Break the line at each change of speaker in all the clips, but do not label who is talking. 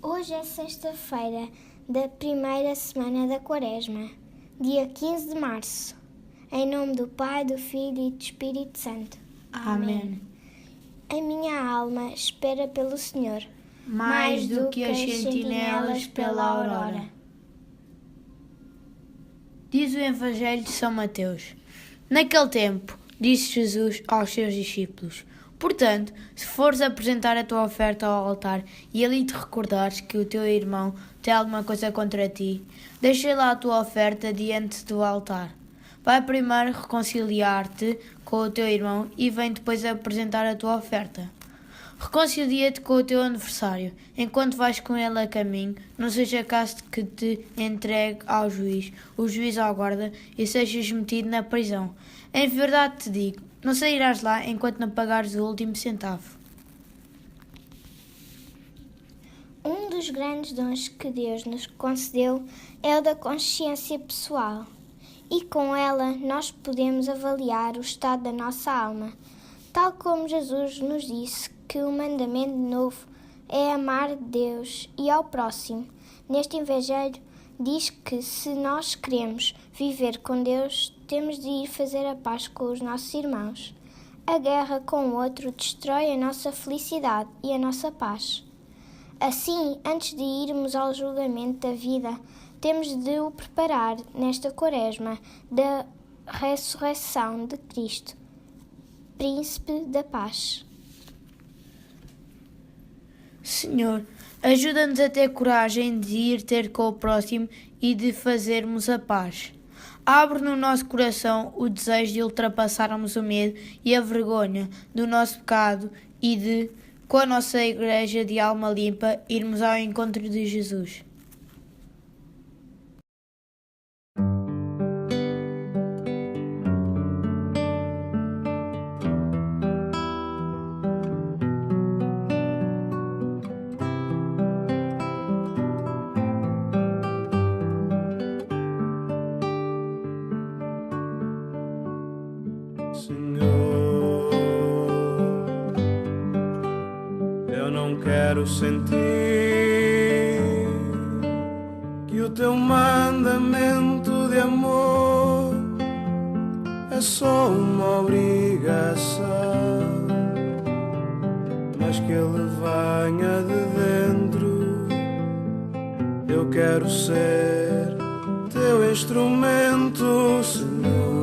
Hoje é sexta-feira da primeira semana da Quaresma, dia 15 de março. Em nome do Pai, do Filho e do Espírito Santo.
Amém.
A minha alma espera pelo Senhor,
Mais do que as sentinelas pela aurora. Diz o Evangelho de São Mateus. Naquele tempo, disse Jesus aos seus discípulos: portanto, se fores apresentar a tua oferta ao altar e ali te recordares que o teu irmão tem alguma coisa contra ti, deixa lá a tua oferta diante do altar. Vai primeiro reconciliar-te com o teu irmão e vem depois apresentar a tua oferta. Reconcilia-te com o teu adversário, enquanto vais com ele a caminho, não seja caso de que te entregue ao juiz, o juiz ao guarda, e sejas metido na prisão. Em verdade te digo, não sairás lá enquanto não pagares o último centavo.
Um dos grandes dons que Deus nos concedeu é o da consciência pessoal. E com ela nós podemos avaliar o estado da nossa alma, tal como Jesus nos disse que o mandamento novo é amar Deus e ao próximo. Neste Evangelho diz que se nós queremos viver com Deus, temos de ir fazer a paz com os nossos irmãos. A guerra com o outro destrói a nossa felicidade e a nossa paz. Assim, antes de irmos ao julgamento da vida, temos de o preparar nesta Quaresma da ressurreição de Cristo, Príncipe da Paz.
Senhor, ajuda-nos a ter coragem de ir ter com o próximo e de fazermos a paz. Abre no nosso coração o desejo de ultrapassarmos o medo e a vergonha do nosso pecado e de, com a nossa igreja de alma limpa, irmos ao encontro de Jesus.
Senhor, eu não quero sentir que o teu mandamento de amor é só uma obrigação, mas que ele venha de dentro. Eu quero ser teu instrumento, Senhor.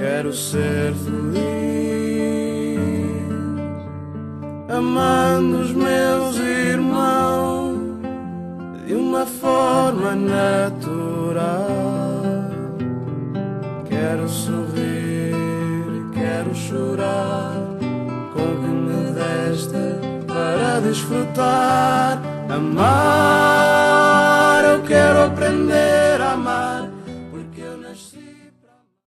Quero ser feliz, amando os meus irmãos de uma forma natural. Quero sorrir, quero chorar com o que me deste para desfrutar, amar.